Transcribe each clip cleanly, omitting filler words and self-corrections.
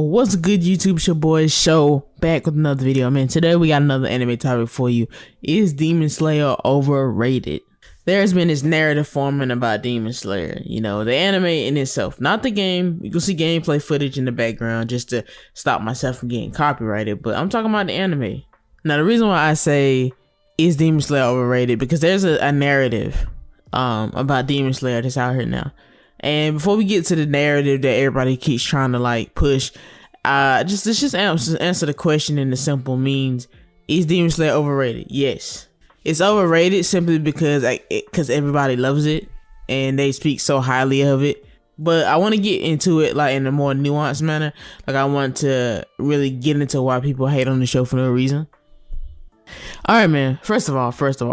What's good, YouTube? It's your boy Sho, back with another video. Man, today we got another anime topic for you. Is Demon Slayer overrated? There's been this narrative forming about Demon Slayer, you know, the anime in itself, not the game. You can see gameplay footage in the background just to stop myself from getting copyrighted, but I'm talking about the anime. Now, the reason why I say is Demon Slayer overrated, because there's a narrative about Demon Slayer that's out here now. And before we get to the narrative that everybody keeps trying to like push, let's just answer the question in the simple means: is Demon Slayer overrated? Yes, it's overrated simply because everybody loves it and they speak so highly of it. But I want to get into it like in a more nuanced manner. Like, I want to really get into why people hate on the show for no reason. All right, man. First of all,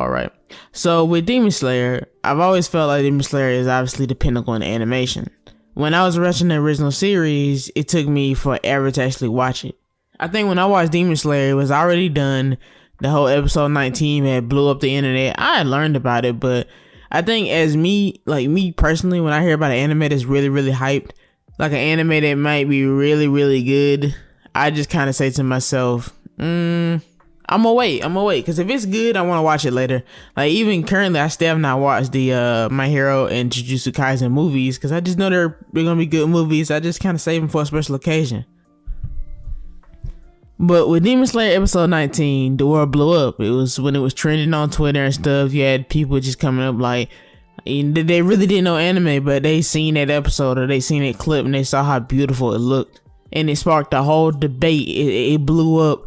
right. So with Demon Slayer, I've always felt like Demon Slayer is obviously the pinnacle in animation. When I was watching the original series, it took me forever to actually watch it. I think when I watched Demon Slayer, it was already done. The whole episode 19 had blew up the internet. I had learned about it, but I think as me personally, when I hear about an anime that's really, really hyped, like an anime that might be really, really good, I just kind of say to myself, I'm gonna wait, because if it's good, I want to watch it later. Like, even currently, I still have not watched the My Hero and Jujutsu Kaisen movies, because I just know they're gonna be good movies. I just kind of save them for a special occasion. But with Demon Slayer episode 19, the world blew up. It was when it was trending on Twitter and stuff. You had people just coming up like, they really didn't know anime, but they seen that episode or they seen that clip and they saw how beautiful it looked, and it sparked a whole debate. It blew up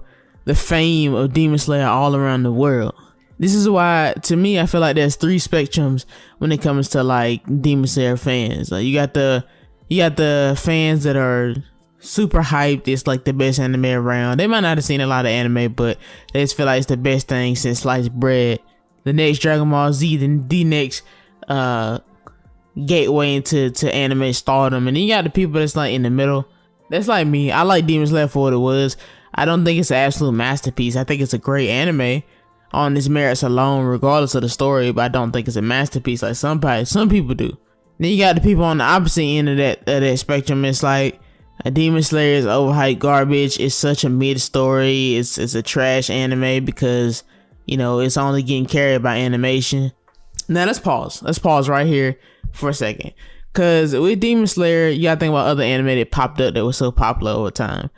the fame of Demon Slayer all around the world. This is why, to me, I feel like there's three spectrums when it comes to like Demon Slayer fans. Like, you got the fans that are super hyped. It's like the best anime around. They might not have seen a lot of anime, but they just feel like it's the best thing since sliced bread. The next Dragon Ball Z, the next gateway into anime stardom. And then you got the people that's like in the middle. That's like me. I like Demon Slayer for what it was. I don't think it's an absolute masterpiece. I think it's a great anime on its merits alone, regardless of the story, but I don't think it's a masterpiece like some people do. Then you got the people on the opposite end of that spectrum. It's like a Demon Slayer is overhyped garbage. It's such a mid story. It's a trash anime because, you know, it's only getting carried by animation. Now let's pause. Let's pause right here for a second. Cause with Demon Slayer, you gotta think about other anime that popped up that was so popular over time.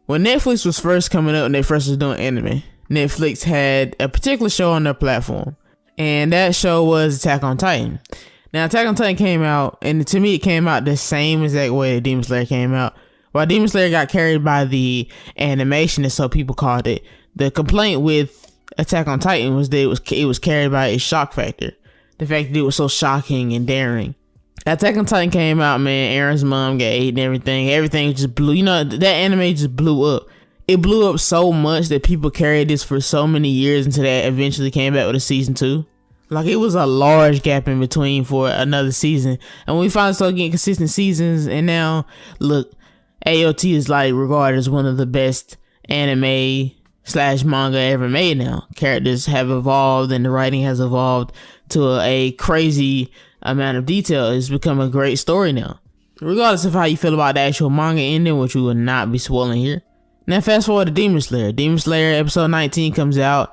When Netflix was first coming up and they first was doing anime, Netflix had a particular show on their platform, and that show was Attack on Titan. Now, Attack on Titan came out, and to me, it came out the same exact way that Demon Slayer came out. While Demon Slayer got carried by the animation, as some people called it, the complaint with Attack on Titan was that it was carried by a shock factor. The fact that it was so shocking and daring. Attack on Titan came out, man. Aaron's mom got ate and everything. Everything just blew. You know, that anime just blew up. It blew up so much that people carried this for so many years until they eventually came back with a season 2. Like, it was a large gap in between for another season. And we finally started getting consistent seasons. And now, look, AOT is like regarded as one of the best anime/manga ever made now. Characters have evolved and the writing has evolved to a crazy amount of detail. It's become a great story now, regardless of how you feel about the actual manga ending, which we will not be spoiling here. Now fast forward to Demon Slayer. Demon Slayer episode 19 comes out.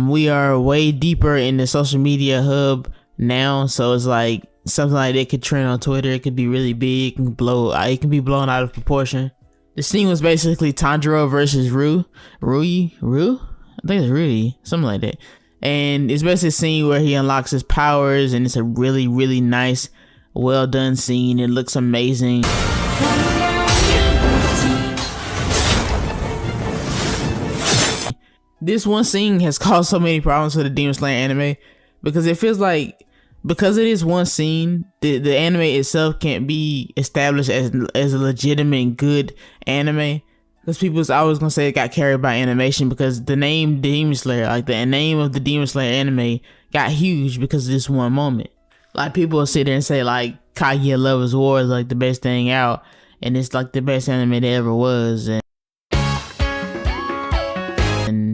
We are way deeper in the social media hub now, so it's like something like that could trend on Twitter. It could be really big, it can be blown out of proportion. The scene was basically Tanjiro versus Rui? I think it's Rui, something like that. And it's basically a scene where he unlocks his powers, and it's a really, really nice, well done scene. It looks amazing. This one scene has caused so many problems for the Demon Slayer anime, because it feels like, because it is one scene, the anime itself can't be established as a legitimate good anime. Because people's always gonna say it got carried by animation because the name Demon Slayer, like the name of the Demon Slayer anime, got huge because of this one moment. Like people will sit there and say like Kaguya Lovers War is like the best thing out, and it's like the best anime there ever was, and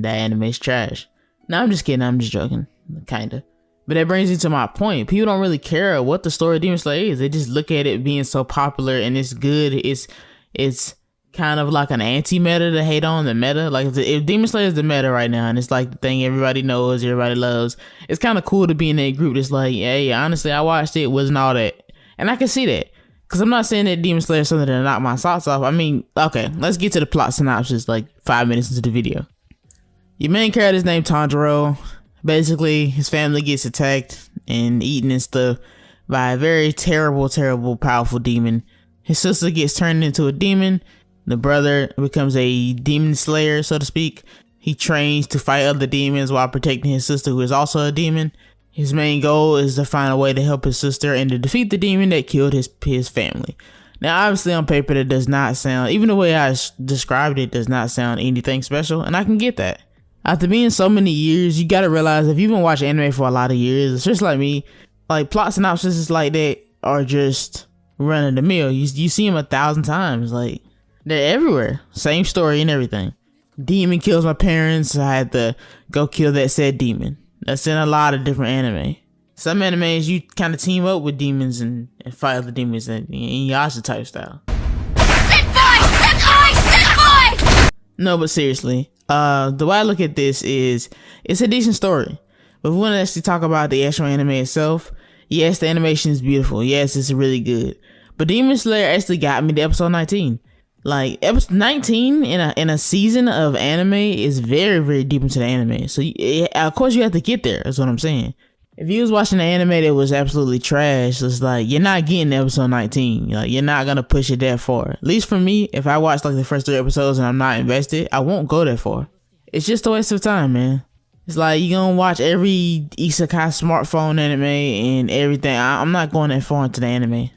that anime's trash. No, I'm just kidding. I'm just joking, kinda. But that brings me to my point. People don't really care what the story of Demon Slayer is. They just look at it being so popular and it's good. It's kind of like an anti-meta to hate on the meta. Like if Demon Slayer is the meta right now and it's like the thing everybody knows, everybody loves, it's kind of cool to be in that group that's like, hey, honestly, I watched it, wasn't all that. And I can see that. Because I'm not saying that Demon Slayer is something to knock my socks off. I mean, okay, let's get to the plot synopsis like 5 minutes into the video. Your main character is named Tanjiro. Basically, his family gets attacked and eaten and stuff by a very terrible, powerful demon. His sister gets turned into a demon. The brother becomes a demon slayer, so to speak. He trains to fight other demons while protecting his sister, who is also a demon. His main goal is to find a way to help his sister and to defeat the demon that killed his family. Now, obviously, on paper, that does not sound, even the way I described it, does not sound anything special, and I can get that. After being so many years, you gotta realize if you've been watching anime for a lot of years, it's just like me, like plot synopses like that are just run of the mill. You see them 1,000 times, like. They're everywhere. Same story and everything. Demon kills my parents. I had to go kill that said demon. That's in a lot of different anime. Some animes you kind of team up with demons and fight other demons in Yasha type style. No, but seriously, the way I look at this is it's a decent story. But if we want to actually talk about the actual anime itself, yes, the animation is beautiful. Yes, it's really good. But Demon Slayer actually got me to episode 19. Like episode 19 in a season of anime is very deep into the anime. So of course you have to get there. That's what I'm saying. If you was watching an anime that was absolutely trash, it's like you're not getting to episode 19. Like you're not gonna push it that far. At least for me, if I watch like the first 3 episodes and I'm not invested, I won't go that far. It's just a waste of time, man. It's like you gonna watch every isekai smartphone anime and everything. I'm not going that far into the anime.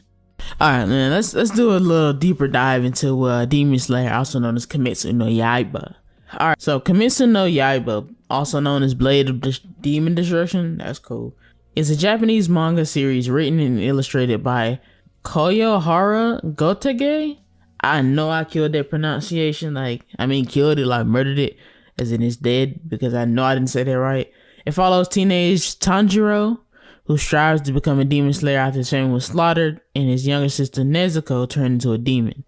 Alright, man, let's do a little deeper dive into Demon Slayer, also known as Kimetsu no Yaiba. Alright, so Kimetsu no Yaiba, also known as Blade of Demon Destruction, that's cool. It's a Japanese manga series written and illustrated by Koyohara Gotage. I know I killed that pronunciation, killed it, like murdered it, as in it's dead, because I know I didn't say that right. It follows teenage Tanjiro, who strives to become a demon slayer after his family was slaughtered and his younger sister Nezuko turned into a demon.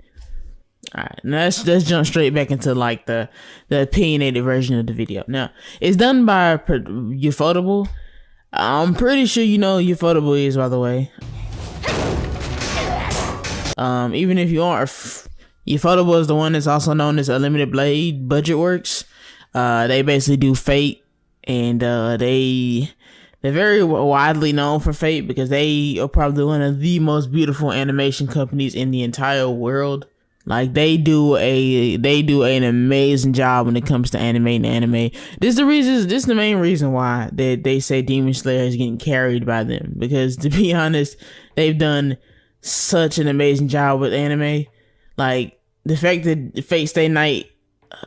Alright, now let's jump straight back into like the opinionated version of the video. Now, it's done by Ufotable. I'm pretty sure you know who Ufotable is, by the way. Even if you aren't, Ufotable is the one that's also known as Unlimited Blade Budget Works. They basically do Fate, and they're very widely known for Fate because they are probably one of the most beautiful animation companies in the entire world. Like they do an amazing job when it comes to animating anime. This is the main reason why they say Demon Slayer is getting carried by them, because to be honest, they've done such an amazing job with anime. Like the fact that Fate Stay Night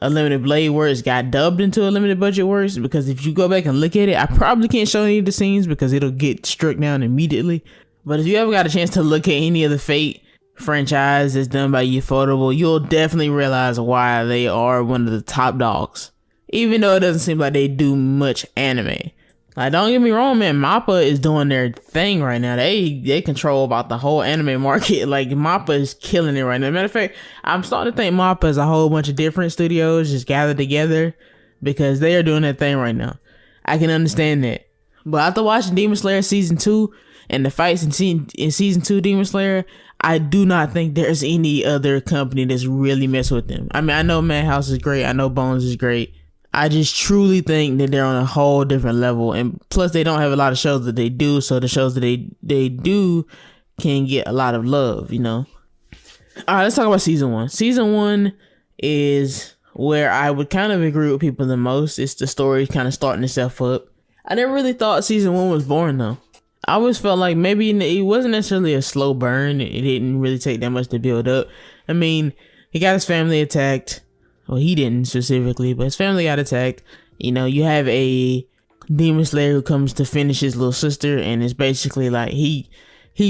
Unlimited Blade Works got dubbed into Unlimited Budget Works, because if you go back and look at it, I probably can't show any of the scenes because it'll get struck down immediately. But if you ever got a chance to look at any of the Fate franchise that's done by Ufotable, you'll definitely realize why they are one of the top dogs, even though it doesn't seem like they do much anime. Like, don't get me wrong, man, MAPPA is doing their thing right now. They control about the whole anime market. Like, MAPPA is killing it right now. Matter of fact, I'm starting to think MAPPA is a whole bunch of different studios just gathered together, because they are doing their thing right now. I can understand that. But after watching Demon Slayer Season 2 and the fights in Season 2 Demon Slayer, I do not think there's any other company that's really messing with them. I mean, I know Madhouse is great. I know Bones is great. I just truly think that they're on a whole different level. And plus, they don't have a lot of shows that they do. So the shows that they do can get a lot of love, you know? All right, let's talk about Season 1. Season 1 is where I would kind of agree with people the most. It's the story kind of starting itself up. I never really thought Season 1 was boring, though. I always felt like maybe it wasn't necessarily a slow burn. It didn't really take that much to build up. I mean, he got his family attacked. Well, he didn't specifically, but his family got attacked. You know, you have a demon slayer who comes to finish his little sister, and it's basically like he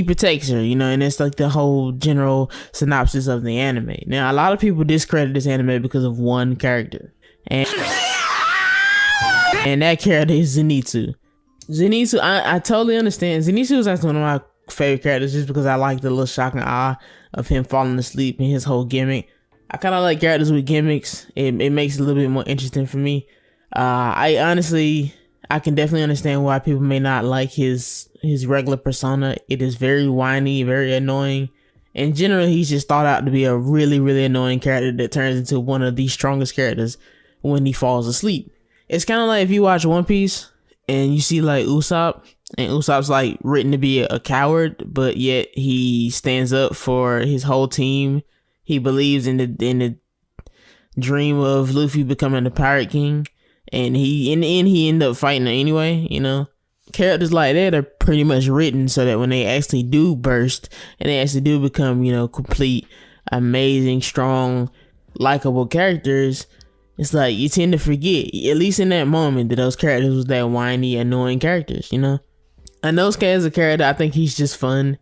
protects her, you know, and it's like the whole general synopsis of the anime. Now, a lot of people discredit this anime because of one character, and that character is Zenitsu. Zenitsu, I totally understand. Zenitsu is actually one of my favorite characters just because I like the little shocking eye of him falling asleep and his whole gimmick. I kind of like characters with gimmicks. It makes it a little bit more interesting for me. I can definitely understand why people may not like his regular persona. It is very whiny, very annoying. In general, he's just thought out to be a really, really annoying character that turns into one of the strongest characters when he falls asleep. It's kind of like if you watch One Piece and you see like Usopp, and Usopp's like written to be a coward, but yet he stands up for his whole team. He believes in the dream of Luffy becoming the Pirate King, and in the end he ended up fighting her anyway. You know, characters like that are pretty much written so that when they actually do burst and they actually do become, you know, complete, amazing, strong, likable characters, it's like you tend to forget, at least in that moment, that those characters was that whiny, annoying characters, you know? Inosuke as a character, I think he's just fun.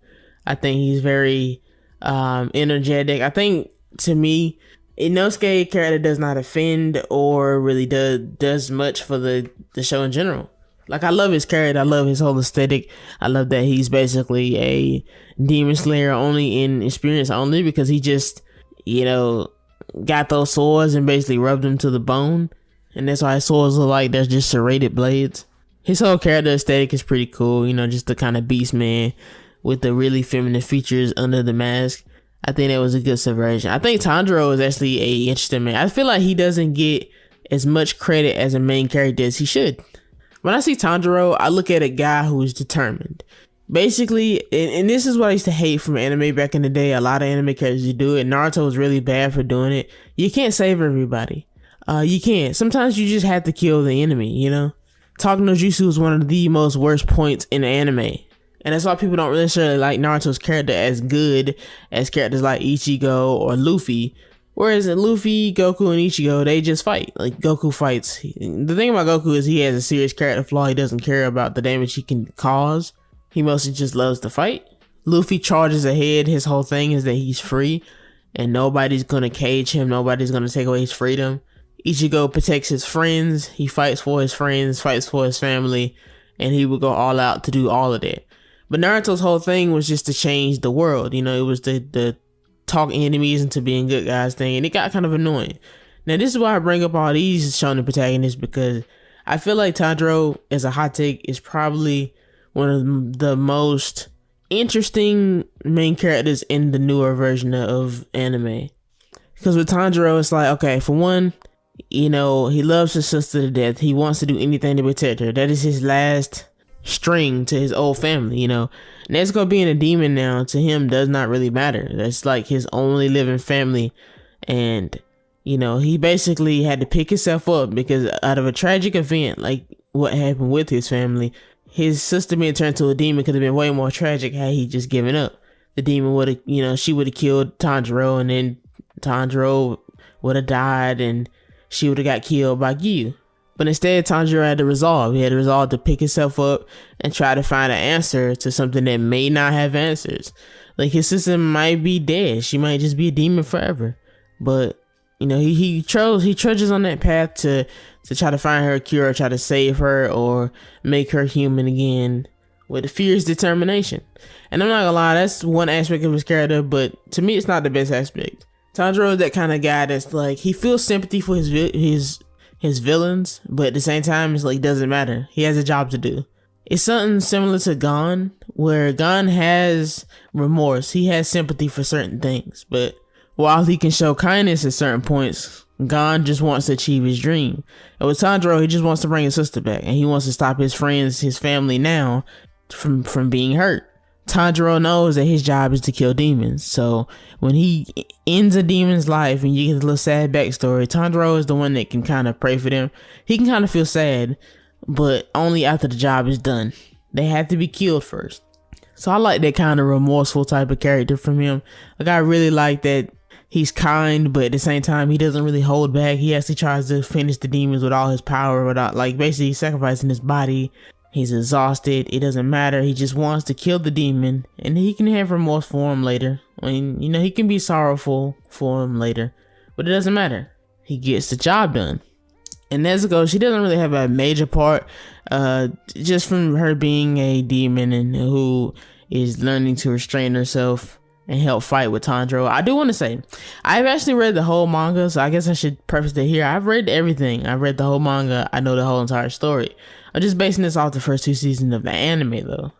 I think he's very energetic. I think, to me, Inosuke character does not offend or really does much for the show in general. Like, I love his character. I love his whole aesthetic. I love that he's basically a demon slayer only in experience only because he just, you know, got those swords and basically rubbed them to the bone, and that's why his swords look like they're just serrated blades. His whole character aesthetic is pretty cool, you know, just the kind of beast man with the really feminine features under the mask. I think that was a good subversion. I think Tanjiro is actually a interesting man. I feel like he doesn't get as much credit as a main character as he should. When I see Tanjiro, I look at a guy who is determined. Basically, and this is what I used to hate from anime back in the day. A lot of anime characters do it. Naruto was really bad for doing it. You can't save everybody. You can't. Sometimes you just have to kill the enemy, you know? Talking no Jutsu is one of the most worst points in anime. And that's why people don't necessarily like Naruto's character as good as characters like Ichigo or Luffy. Whereas Luffy, Goku, and Ichigo, they just fight. Like, Goku fights. The thing about Goku is he has a serious character flaw. He doesn't care about the damage he can cause. He mostly just loves to fight. Luffy charges ahead. His whole thing is that he's free and nobody's gonna cage him. Nobody's gonna take away his freedom. Ichigo protects his friends. He fights for his friends, fights for his family, and he would go all out to do all of that. But Naruto's whole thing was just to change the world. You know, it was the talk enemies into being good guys thing, and it got kind of annoying. Now, this is why I bring up all these shonen protagonists, because I feel like Tanjiro, as a hot take, is probably one of the most interesting main characters in the newer version of anime. Because with Tanjiro, it's like, okay, for one, you know, he loves his sister to death. He wants to do anything to protect her. That is his last string to his old family, you know. Nezuko being a demon now, to him, does not really matter. That's like his only living family. And, you know, he basically had to pick himself up because out of a tragic event, like what happened with his family, his sister being turned to a demon could have been way more tragic had he just given up. The demon would have, you know, she would have killed Tanjiro, and then Tanjiro would have died, and she would have got killed by Gyu. But instead, Tanjiro had to resolve. He had to resolve to pick himself up and try to find an answer to something that may not have answers. Like, his sister might be dead. She might just be a demon forever. But, you know, he trudges on that path to try to find her a cure, or try to save her, or make her human again with a fierce determination. And I'm not gonna lie, that's one aspect of his character, but to me, it's not the best aspect. Tanjiro is that kind of guy that's like, he feels sympathy for his villains, but at the same time, it's like, doesn't matter. He has a job to do. It's something similar to Gon, where Gon has remorse. He has sympathy for certain things, but while he can show kindness at certain points, Gon just wants to achieve his dream. And with Tanjiro, he just wants to bring his sister back, and he wants to stop his friends, his family now from being hurt. Tanjiro knows that his job is to kill demons. So when he ends a demon's life and you get a little sad backstory, Tanjiro is the one that can kind of pray for them. He can kind of feel sad, but only after the job is done. They have to be killed first. So I like that kind of remorseful type of character from him. Like, I really like that he's kind, but at the same time, he doesn't really hold back. He actually tries to finish the demons with all his power without, like, basically sacrificing his body. He's exhausted. It doesn't matter. He just wants to kill the demon, and he can have remorse for him later. I mean, you know, he can be sorrowful for him later, but it doesn't matter. He gets the job done. And Nezuko, she doesn't really have a major part, just from her being a demon and who is learning to restrain herself and help fight with Tanjiro. I do want to say, I've actually read the whole manga, so I guess I should preface it here. I've read everything. I've read the whole manga. I know the whole entire story. I'm just basing this off the first 2 seasons of the anime, though.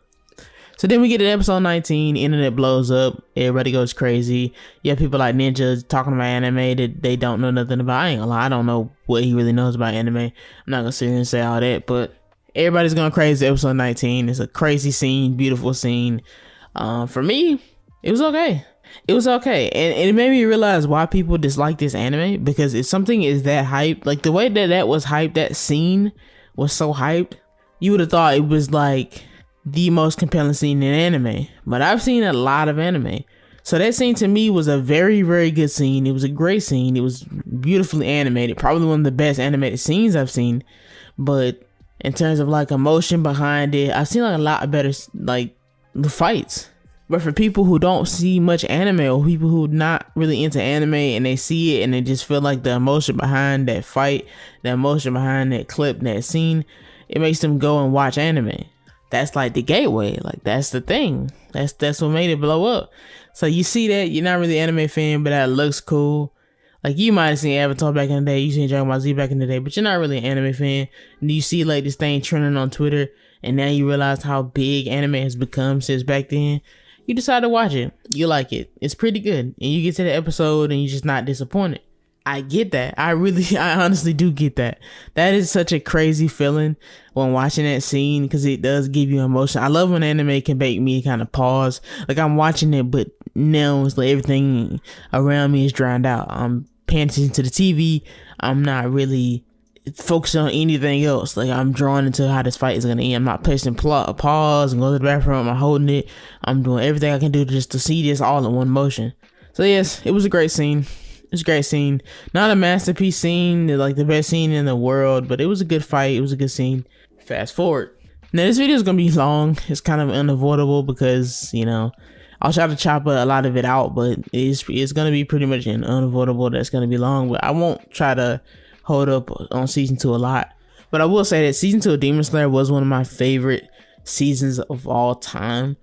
So then we get to episode 19, internet blows up, everybody goes crazy. You have people like Ninja talking about anime that they don't know nothing about. I ain't gonna lie, I don't know what he really knows about anime. I'm not gonna sit here and say all that, but everybody's going crazy. Episode 19, it's a crazy scene, beautiful scene. For me, it was okay. It was okay, and it made me realize why people dislike this anime, because if something is that hyped, like the way that was hyped, that scene was so hyped, you would have thought it was like the most compelling scene in anime. But I've seen a lot of anime, so that scene to me was a very, very good scene. It was a great scene. It was beautifully animated, probably one of the best animated scenes I've seen. But in terms of like emotion behind it, I've seen like a lot better like the fights. But for people who don't see much anime, or people who not really into anime and they see it and they just feel like the emotion behind that fight, the emotion behind that clip, that scene, it makes them go and watch anime. That's like the gateway. Like that's the thing. That's what made it blow up. So you see that, you're not really an anime fan, but that looks cool. Like you might have seen Avatar back in the day, you seen Dragon Ball Z back in the day, but you're not really an anime fan. And you see like this thing trending on Twitter, and now you realize how big anime has become since back then. You decide to watch it. You like it. It's pretty good. And you get to the episode and you're just not disappointed. I get that. I honestly do get that. That is such a crazy feeling when watching that scene, because it does give you emotion. I love when anime can make me kind of pause. Like I'm watching it, but now it's like everything around me is drowned out. I'm paying attention to the TV. I'm not really focusing on anything else. Like I'm drawn into how this fight is gonna end. I'm not pressing pause and go to the bathroom. I'm holding it. I'm doing everything I can do just to see this all in one motion. So yes, it was a great scene. It was a great scene. Not a masterpiece scene, like the best scene in the world, but it was a good fight. It was a good scene. Fast forward. Now this video is gonna be long. It's kind of unavoidable because, you know, I'll try to chop a lot of it out, but it's gonna be pretty much unavoidable. That's gonna be long, but I won't try to hold up on season 2 a lot. But I will say that season 2 of Demon Slayer was one of my favorite seasons of all time.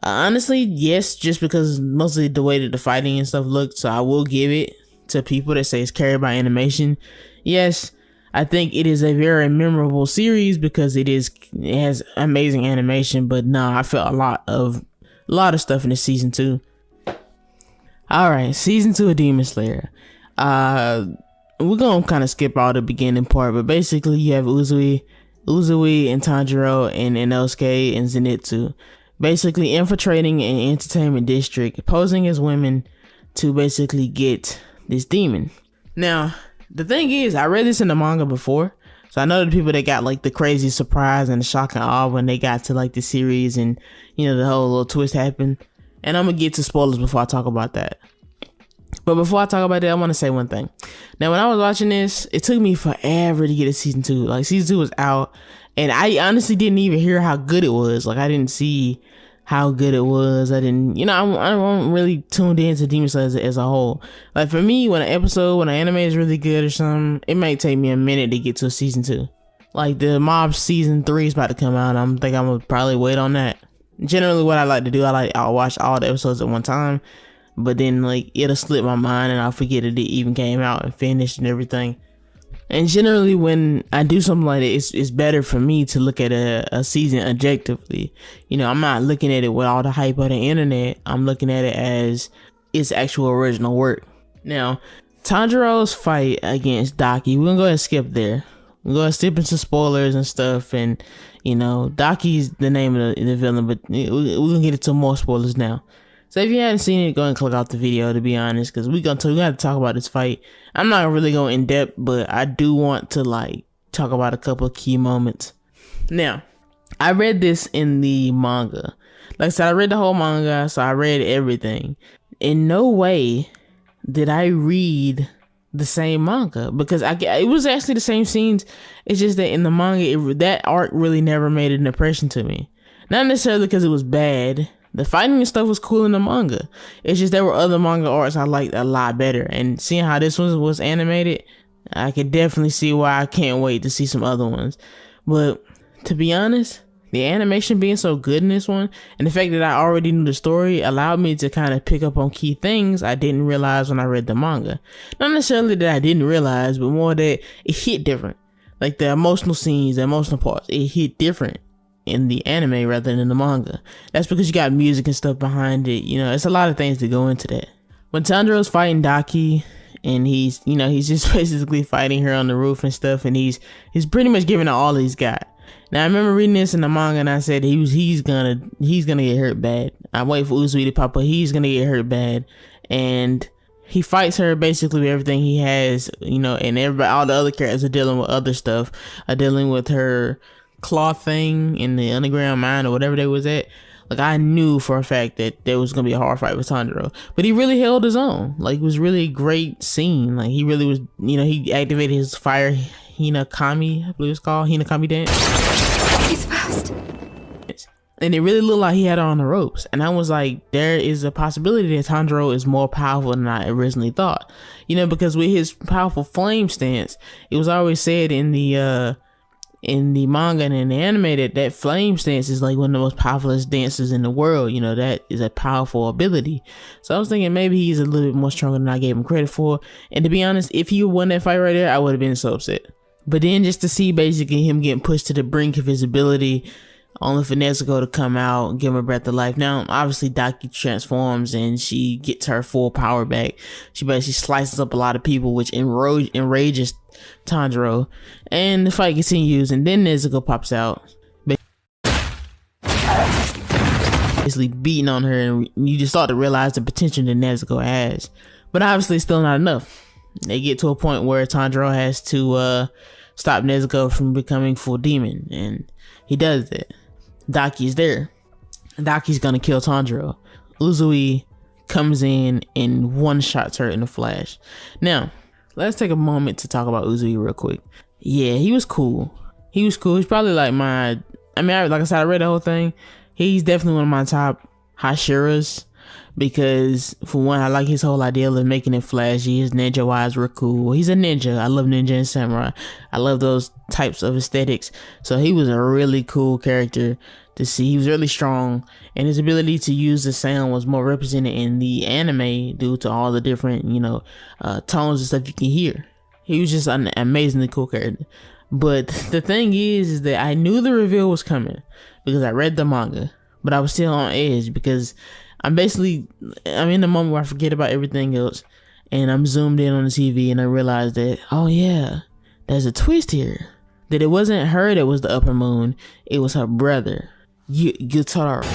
Honestly, yes, just because mostly the way that the fighting and stuff looked. So I will give it to people that say it's carried by animation. Yes, I think it is a very memorable series because it has amazing animation. But no, I felt a lot of stuff in this season 2. All right, season 2 of Demon Slayer. We're gonna kind of skip all the beginning part, but basically you have Uzui and Tanjiro and Inosuke and Zenitsu basically infiltrating an entertainment district, posing as women to basically get this demon. Now, the thing is, I read this in the manga before, so I know the people that got like the crazy surprise and the shock and awe when they got to like the series and, you know, the whole little twist happened. And I'm gonna get to spoilers before I talk about that. But before I talk about that, I want to say one thing. Now, when I was watching this, it took me forever to get to season 2. Like, season 2 was out, and I honestly didn't even hear how good it was. Like, I didn't see how good it was. I didn't, you know, I don't really tuned into Demon Slayer as a whole. Like, for me, when an anime is really good or something, it might take me a minute to get to season 2. Like, the Mob season 3 is about to come out. I'm gonna probably wait on that. Generally, what I like to do, I'll watch all the episodes at one time, but then like it'll slip my mind and I'll forget that it even came out and finished and everything. And generally, when I do something like that, it's better for me to look at a season objectively. You know, I'm not looking at it with all the hype of the internet. I'm looking at it as its actual original work. Now, Tanjiro's fight against Daki, we're gonna go ahead and skip there. We're gonna skip into spoilers and stuff, and you know, Daki's the name of the villain, but we're gonna get into more spoilers now. So if you haven't seen it, go and click out the video, to be honest, because we got to talk about this fight. I'm not really going in depth, but I do want to like talk about a couple of key moments. Now, I read this in the manga. Like I said, I read the whole manga, so I read everything. In no way did I read the same manga, because it was actually the same scenes. It's just that in the manga, that arc really never made an impression to me. Not necessarily because it was bad. The fighting and stuff was cool in the manga. It's just there were other manga arcs I liked a lot better. And seeing how this one was animated, I could definitely see why I can't wait to see some other ones. But to be honest, the animation being so good in this one, and the fact that I already knew the story, allowed me to kind of pick up on key things I didn't realize when I read the manga. Not necessarily that I didn't realize, but more that it hit different. Like the emotional scenes, the emotional parts, it hit different in the anime rather than in the manga. That's because you got music and stuff behind it. You know, it's a lot of things that go into that. When Tanjiro's fighting Daki, and he's just basically fighting her on the roof and stuff, and he's pretty much giving her all he's got. Now I remember reading this in the manga, and I said he's gonna get hurt bad. I wait for Uzui to pop up. He's gonna get hurt bad, and he fights her basically with everything he has, you know. And everybody, all the other characters are dealing with other stuff, are dealing with her claw thing in the underground mine or whatever they was at. Like, I knew for a fact that there was gonna be a hard fight with Tanjiro, but he really held his own. Like, it was really a great scene. Like, he really was, you know, he activated his fire Hinakami, I believe it's called Hinakami dance. He's fast. And it really looked like he had her on the ropes. And I was like, there is a possibility that Tanjiro is more powerful than I originally thought. You know, because with his powerful flame stance, it was always said in the manga and in the anime that flame stance is like one of the most powerful dances in the world. You know, that is a powerful ability. So I was thinking maybe he's a little bit more stronger than I gave him credit for. And to be honest, if he won that fight right there, I would have been so upset. But then just to see basically him getting pushed to the brink of his ability, only for Nezuko to come out and give him a breath of life. Now, obviously, Daki transforms and she gets her full power back. She basically slices up a lot of people, which enrages Tanjiro. And the fight continues, and then Nezuko pops out, basically beating on her, and you just start to realize the potential that Nezuko has. But obviously, it's still not enough. They get to a point where Tanjiro has to stop Nezuko from becoming full demon, and he does that. Daki's there. Daki's gonna kill Tanjiro. Uzui comes in and one-shots her in a flash. Now, let's take a moment to talk about Uzui real quick. Yeah, he was cool. He's probably like like I said, I read the whole thing. He's definitely one of my top Hashiras, because for one, I like his whole idea of making it flashy. His ninja wise were cool. He's a ninja. I love ninja and samurai. I love those types of aesthetics. So he was a really cool character to see. He was really strong, and his ability to use the sound was more represented in the anime due to all the different, you know, tones and stuff you can hear. He was just an amazingly cool character. But the thing is that I knew the reveal was coming because I read the manga, but I was still on edge because I'm in the moment where I forget about everything else, and I'm zoomed in on the TV, and I realized that, oh yeah, there's a twist here. That it wasn't her that was the upper moon, it was her brother, Gyutaro.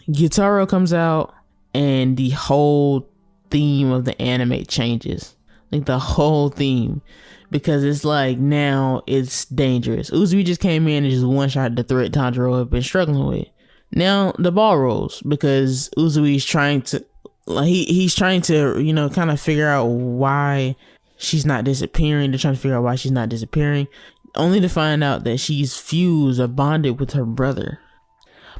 Gyutaro comes out, and the whole theme of the anime changes. Like, the whole theme. Because it's like, now it's dangerous. Uzui just came in and just one-shot the threat Tanjiro had been struggling with. Now the ball rolls because Uzui's trying to, like, he's trying to, you know, kind of figure out why she's not disappearing. They're trying to figure out why she's not disappearing, only to find out that she's fused or bonded with her brother.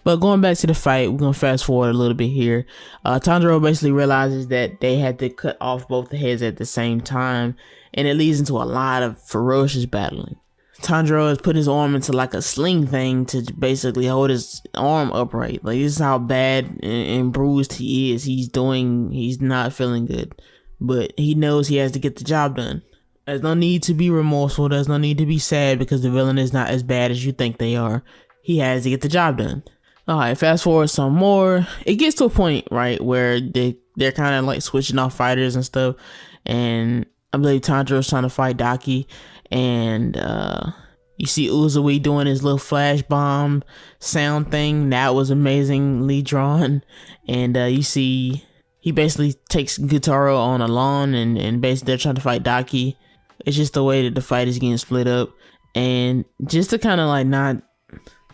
But going back to the fight, we're gonna fast forward a little bit here. Tanjiro basically realizes that they had to cut off both the heads at the same time, and it leads into a lot of ferocious battling. Tanjiro has put his arm into like a sling thing to basically hold his arm upright. Like, this is how bad and bruised he is. He's not feeling good, but he knows he has to get the job done. There's no need to be remorseful. There's no need to be sad because the villain is not as bad as you think they are. He has to get the job done. All right, fast forward some more. It gets to a point, right, where they're kind of like switching off fighters and stuff, and I believe Tanjiro's trying to fight Daki, and you see Uzui doing his little flash bomb sound thing. That was amazingly drawn. And you see he basically takes Gyutaro on a lawn, and basically they're trying to fight Daki. It's just the way that the fight is getting split up. And just to kind of like not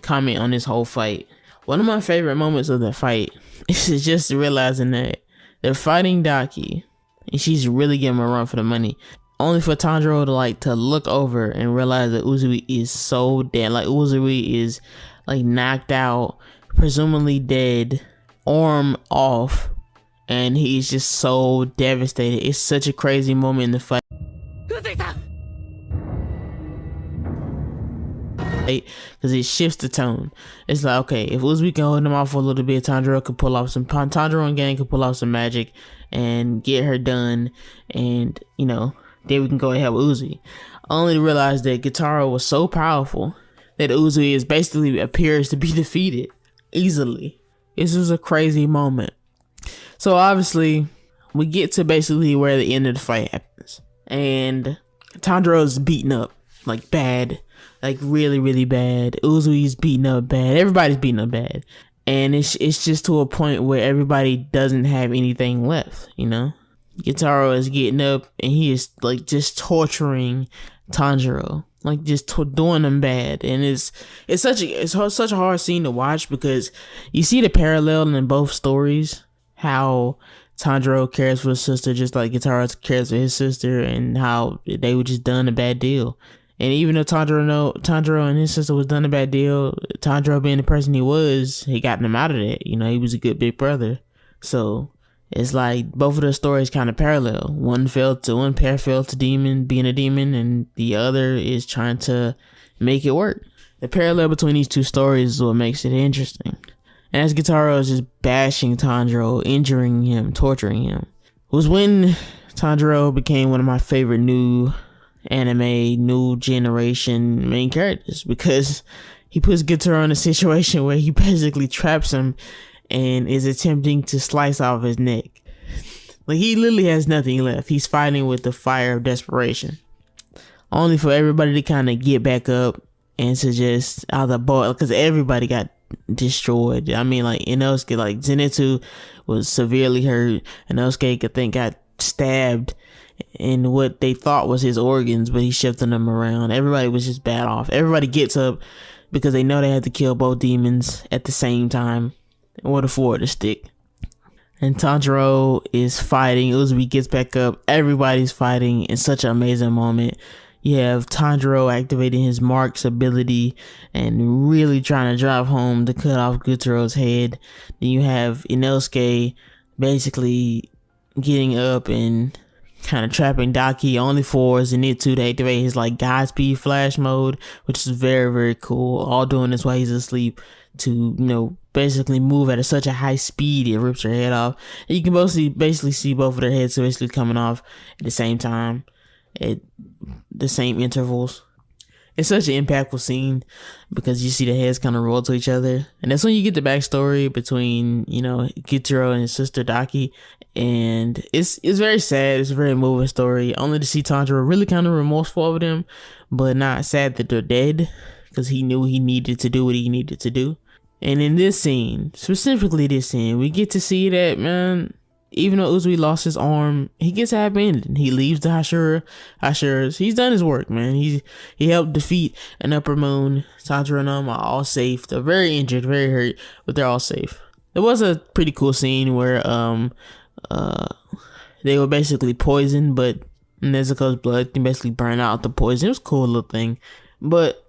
comment on this whole fight, One of my favorite moments of the fight is just realizing that they're fighting Daki and she's really giving him a run for the money, only for Tanjiro to like to look over and realize that Uzui is so dead. Like Uzui is like knocked out, presumably dead, arm off, and he's just so devastated. It's such a crazy moment in the fight. Because it shifts the tone. It's like, okay, if Uzui can hold him off for a little bit, Tanjiro and Gang can pull off some magic and get her done, and you know, then we can go and help Uzui. Only to realize that Gyutaro was so powerful that Uzui is basically appears to be defeated easily. This was a crazy moment. So obviously we get to basically where the end of the fight happens, and Tanjiro's beaten up like bad, like really bad. Uzui's beaten up bad. Everybody's beaten up bad, and it's just to a point where everybody doesn't have anything left. You know, Gyutaro is getting up and he is like just torturing Tanjiro, like just doing him bad, and it's such a hard scene to watch because you see the parallel in both stories, how Tanjiro cares for his sister just like Gyutaro cares for his sister, and how they were just done a bad deal. And even though Tanjiro and his sister was done a bad deal, Tanjiro being the person he was, he got them out of that. You know, he was a good big brother. So it's like both of the stories kind of parallel. One pair fell to being a demon, and the other is trying to make it work. The parallel between these two stories is what makes it interesting. And as Gyutaro is just bashing Tanjiro, injuring him, torturing him, was when Tanjiro became one of my favorite new generation main characters, because he puts Gyutaro in a situation where he basically traps him and is attempting to slice off his neck. Like, he literally has nothing left. He's fighting with the fire of desperation, only for everybody to kind of get back up and to just out the boy, because everybody got destroyed. I mean, like Inosuke, like Zenitsu was severely hurt. Inosuke, I think, got stabbed in what they thought was his organs, but he shifted them around. Everybody was just bad off. Everybody gets up because they know they had to kill both demons at the same time in order for it to stick. And Tanjiro is fighting. Uzui gets back up. Everybody's fighting in such an amazing moment. You have Tanjiro activating his Mark's ability and really trying to drive home to cut off Gyutaro's head. Then you have Inosuke basically getting up and kind of trapping Daki, only for Zenitsu to activate his like Godspeed flash mode, which is very cool. All doing this while he's asleep, to, you know, basically move at such a high speed it rips her head off. And you can basically see both of their heads basically coming off at the same time, at the same intervals. It's such an impactful scene because you see the heads kind of roll to each other, and that's when you get the backstory between, you know, Gyutaro and his sister Daki, and it's very sad. It's a very moving story, only to see Tanjiro really kind of remorseful over them, but not sad that they're dead, because he knew he needed to do what he needed to do. And in this scene, specifically this scene, we get to see that, man, even though Uzui lost his arm, he gets a happy ending. He leaves the Hashiras. He's done his work, man. He helped defeat an Upper Moon. Tanjiro and them are all safe. They're very injured, very hurt, but they're all safe. There was a pretty cool scene where they were basically poisoned, but Nezuko's blood can basically burn out the poison. It was a cool little thing. But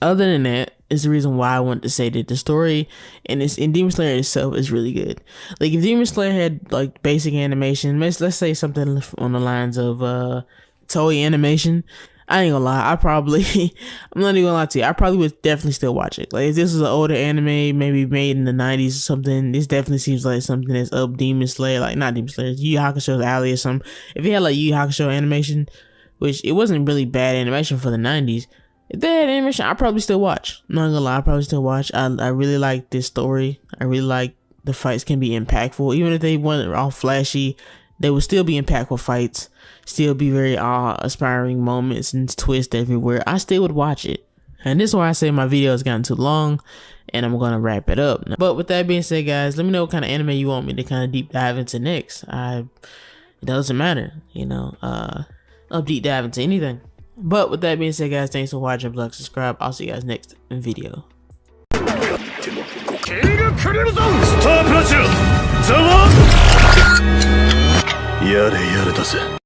other than that, is the reason why I wanted to say that the story in Demon Slayer itself is really good. Like, if Demon Slayer had like basic animation, let's say something on the lines of Toei animation, I ain't gonna lie, I'm not even gonna lie to you, I probably would definitely still watch it. Like, if this was an older anime, maybe made in the 90s or something, this definitely seems like something that's up Demon Slayer, like not Demon Slayer, Yu Yu Hakusho's alley or something. If it had like Yu Yu Hakusho animation, which it wasn't really bad animation for the 90s, if they had animation, I'd probably still watch. I'm not gonna lie, I'd probably still watch. I really like this story. I really like the fights can be impactful. Even if they weren't all flashy, they would still be impactful fights. Still be very awe-inspiring moments and twists everywhere. I still would watch it. And this is why I say my video has gotten too long, and I'm gonna wrap it up. But with that being said, guys, let me know what kind of anime you want me to kind of deep dive into next. It doesn't matter, you know. I'll deep dive into anything. But with that being said, guys, thanks for watching. Like, subscribe. I'll see you guys next video. スタープラチナザワやれやれだぜ。